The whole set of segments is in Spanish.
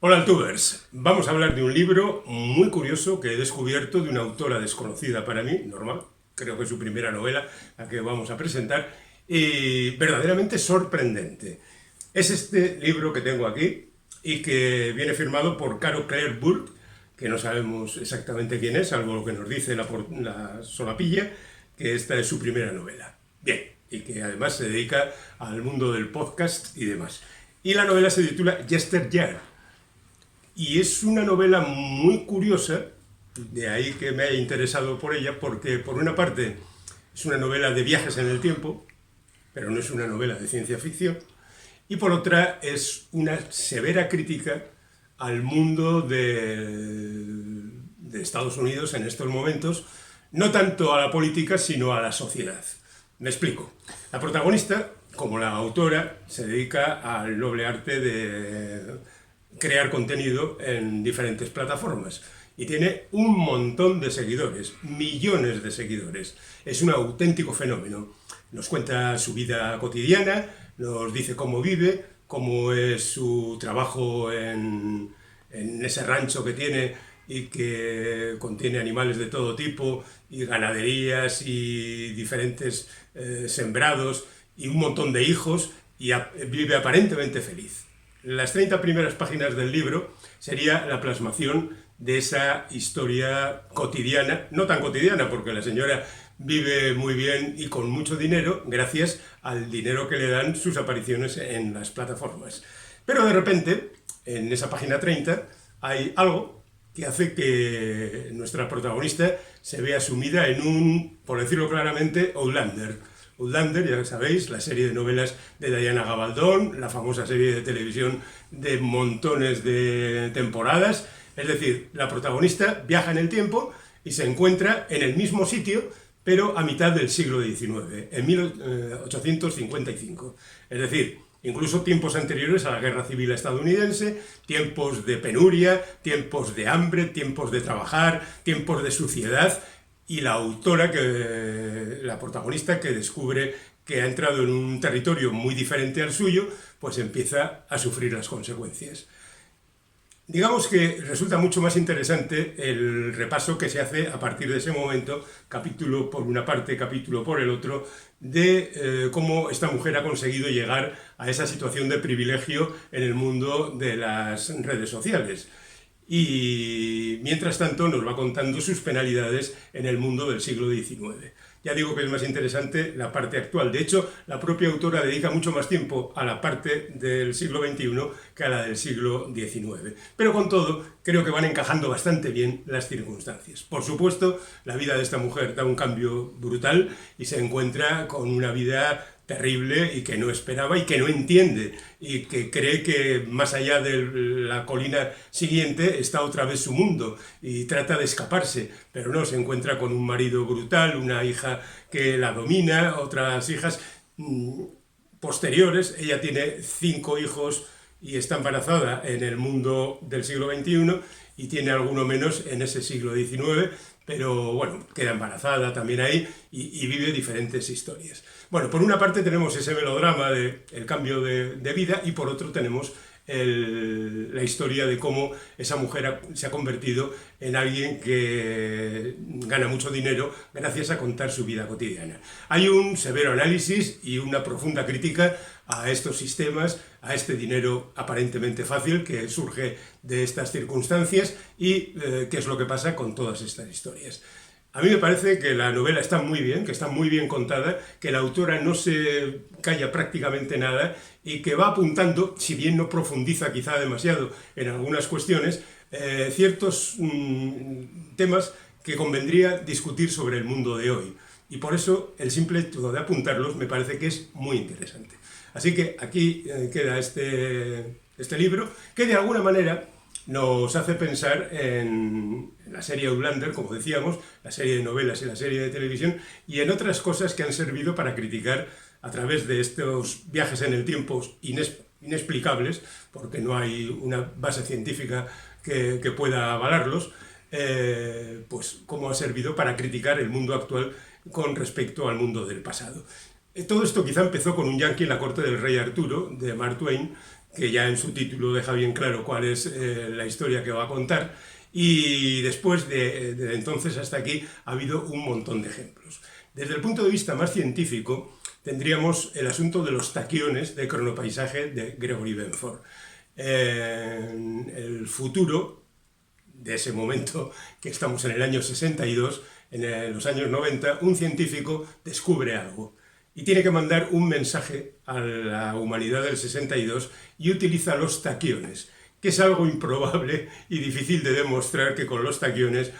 Hola Altubers, vamos a hablar de un libro muy curioso que he descubierto de una autora desconocida para mí, normal, creo que es su primera novela, la que vamos a presentar, y verdaderamente sorprendente. Es este libro que tengo aquí y que viene firmado por Caro Claire Burt, que no sabemos exactamente quién es, salvo lo que nos dice la solapilla, que esta es su primera novela. Bien, y que además se dedica al mundo del podcast y demás. Y la novela se titula Yesteryear. Y es una novela muy curiosa, de ahí que me haya interesado por ella, porque por una parte es una novela de viajes en el tiempo, pero no es una novela de ciencia ficción, y por otra es una severa crítica al mundo de Estados Unidos en estos momentos, no tanto a la política, sino a la sociedad. Me explico. La protagonista, como la autora, se dedica al noble arte de crear contenido en diferentes plataformas y tiene un montón de seguidores, millones de seguidores. Es un auténtico fenómeno. Nos cuenta su vida cotidiana, nos dice cómo vive, cómo es su trabajo en ese rancho que tiene y que contiene animales de todo tipo y ganaderías y diferentes sembrados y un montón de hijos y vive aparentemente feliz. Las 30 primeras páginas del libro sería la plasmación de esa historia cotidiana, no tan cotidiana porque la señora vive muy bien y con mucho dinero gracias al dinero que le dan sus apariciones en las plataformas. Pero de repente, en esa página 30, hay algo que hace que nuestra protagonista se vea sumida en un, por decirlo claramente, Outlander. Outlander, ya sabéis, la serie de novelas de Diana Gabaldon, la famosa serie de televisión de montones de temporadas. Es decir, la protagonista viaja en el tiempo y se encuentra en el mismo sitio, pero a mitad del siglo XIX, en 1855. Es decir, incluso tiempos anteriores a la Guerra Civil estadounidense, tiempos de penuria, tiempos de hambre, tiempos de trabajar, tiempos de suciedad. Y la autora, la protagonista, que descubre que ha entrado en un territorio muy diferente al suyo, pues empieza a sufrir las consecuencias. Digamos que resulta mucho más interesante el repaso que se hace a partir de ese momento, capítulo por una parte, capítulo por el otro, de cómo esta mujer ha conseguido llegar a esa situación de privilegio en el mundo de las redes sociales. Y mientras tanto nos va contando sus penalidades en el mundo del siglo XIX. Ya digo que es más interesante la parte actual. De hecho, la propia autora dedica mucho más tiempo a la parte del siglo XXI que a la del siglo XIX. Pero con todo, creo que van encajando bastante bien las circunstancias. Por supuesto, la vida de esta mujer da un cambio brutal y se encuentra con una vida terrible y que no esperaba y que no entiende y que cree que más allá de la colina siguiente está otra vez su mundo y trata de escaparse, pero no, se encuentra con un marido brutal, una hija que la domina, otras hijas posteriores. Ella tiene 5 hijos y está embarazada en el mundo del siglo XXI y tiene alguno menos en ese siglo XIX, pero bueno, queda embarazada también ahí y vive diferentes historias. Bueno, por una parte tenemos ese melodrama del cambio de vida y por otro tenemos la historia de cómo esa mujer se ha convertido en alguien que gana mucho dinero gracias a contar su vida cotidiana. Hay un severo análisis y una profunda crítica a estos sistemas, a este dinero aparentemente fácil que surge de estas circunstancias y qué es lo que pasa con todas estas historias. A mí me parece que la novela está muy bien, que está muy bien contada, que la autora no se calla prácticamente nada y que va apuntando, si bien no profundiza quizá demasiado en algunas cuestiones, ciertos temas que convendría discutir sobre el mundo de hoy. Y por eso el simple hecho de apuntarlos me parece que es muy interesante. Así que aquí queda este libro, que de alguna manera nos hace pensar en la serie Outlander, como decíamos, la serie de novelas y la serie de televisión, y en otras cosas que han servido para criticar a través de estos viajes en el tiempo inexplicables, porque no hay una base científica que pueda avalarlos, pues cómo ha servido para criticar el mundo actual con respecto al mundo del pasado. Todo esto quizá empezó con un yankee en la corte del rey Arturo, de Mark Twain, que ya en su título deja bien claro cuál es la historia que va a contar, y después de entonces hasta aquí ha habido un montón de ejemplos. Desde el punto de vista más científico, tendríamos el asunto de los taquiones de cronopaisaje de Gregory Benford. En el futuro de ese momento, que estamos en el año 62, en los años 90, un científico descubre algo y tiene que mandar un mensaje a la humanidad del 62 y utiliza los taquiones, que es algo improbable y difícil de demostrar que con los taquiones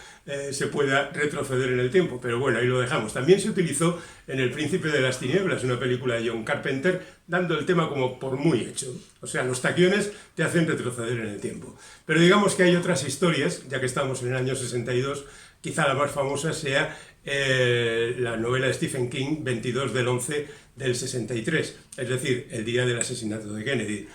se pueda retroceder en el tiempo, pero bueno, ahí lo dejamos. También se utilizó en El Príncipe de las Tinieblas, una película de John Carpenter, dando el tema como por muy hecho. O sea, los taquiones te hacen retroceder en el tiempo. Pero digamos que hay otras historias, ya que estamos en el año 62, quizá la más famosa sea la novela de Stephen King, 22 del 11 del 63, es decir, el día del asesinato de Kennedy,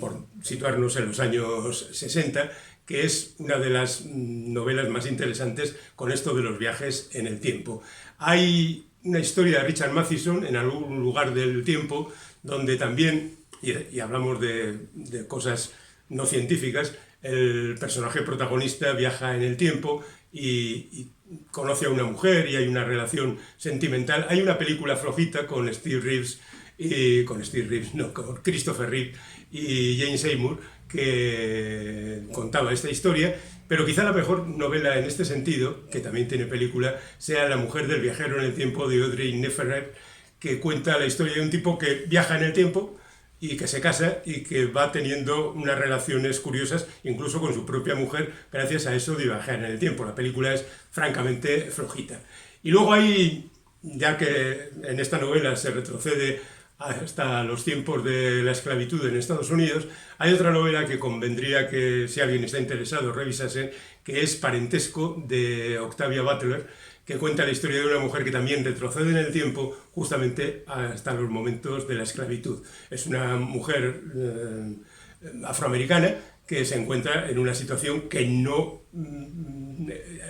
por situarnos en los años 60, que es una de las novelas más interesantes con esto de los viajes en el tiempo. Hay una historia de Richard Matheson en algún lugar del tiempo donde también, y hablamos de cosas no científicas, el personaje protagonista viaja en el tiempo y conoce a una mujer y hay una relación sentimental. Hay una película flojita con con Christopher Reeve y Jane Seymour, que contaba esta historia, pero quizá la mejor novela en este sentido, que también tiene película, sea La mujer del viajero en el tiempo de Audrey Neferret, que cuenta la historia de un tipo que viaja en el tiempo y que se casa y que va teniendo unas relaciones curiosas, incluso con su propia mujer, gracias a eso de viajar en el tiempo. La película es francamente flojita. Y luego hay, ya que en esta novela se retrocede hasta los tiempos de la esclavitud en Estados Unidos, hay otra novela que convendría que, si alguien está interesado, revisase, que es Parentesco, de Octavia Butler, que cuenta la historia de una mujer que también retrocede en el tiempo justamente hasta los momentos de la esclavitud. Es una mujer afroamericana que se encuentra en una situación que no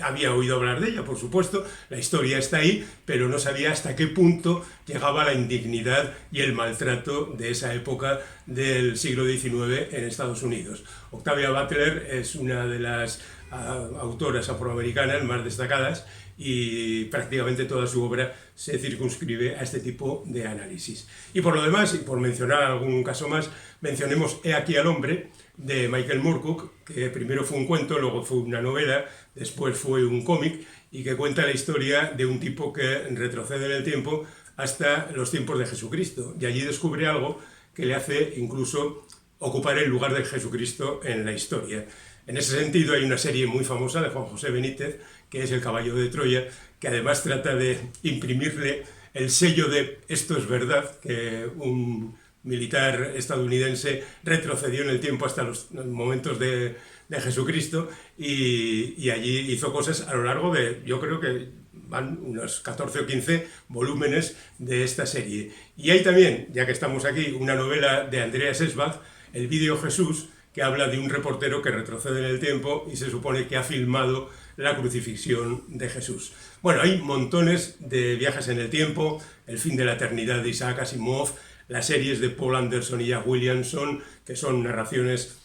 había oído hablar de ella, por supuesto, la historia está ahí, pero no sabía hasta qué punto llegaba la indignidad y el maltrato de esa época del siglo XIX en Estados Unidos. Octavia Butler es una de las autoras afroamericanas más destacadas y prácticamente toda su obra se circunscribe a este tipo de análisis. Y por lo demás, y por mencionar algún caso más, mencionemos He aquí al hombre, de Michael Moorcock, que primero fue un cuento, luego fue una novela, después fue un cómic, y que cuenta la historia de un tipo que retrocede en el tiempo hasta los tiempos de Jesucristo, y allí descubre algo que le hace incluso ocupar el lugar de Jesucristo en la historia. En ese sentido hay una serie muy famosa de Juan José Benítez, que es El caballo de Troya, que además trata de imprimirle el sello de esto es verdad, que un militar estadounidense retrocedió en el tiempo hasta los momentos de Jesucristo y allí hizo cosas a lo largo de, yo creo que van unos 14 o 15 volúmenes de esta serie. Y hay también, ya que estamos aquí, una novela de Andreas Esbach, El vídeo Jesús, que habla de un reportero que retrocede en el tiempo y se supone que ha filmado la crucifixión de Jesús. Bueno, hay montones de viajes en el tiempo, El fin de la eternidad de Isaac Asimov, las series de Paul Anderson y Jack Williamson, que son narraciones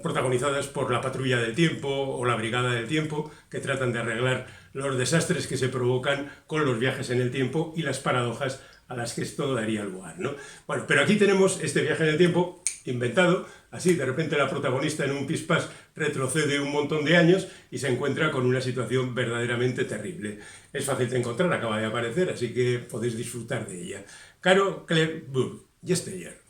protagonizadas por la Patrulla del Tiempo o la Brigada del Tiempo, que tratan de arreglar los desastres que se provocan con los viajes en el tiempo y las paradojas a las que esto daría lugar, ¿no? Bueno, pero aquí tenemos este viaje en el tiempo inventado, así de repente la protagonista en un pispás retrocede un montón de años y se encuentra con una situación verdaderamente terrible. Es fácil de encontrar, acaba de aparecer, así que podéis disfrutar de ella. Caro Claire Bourke, Yesteyer.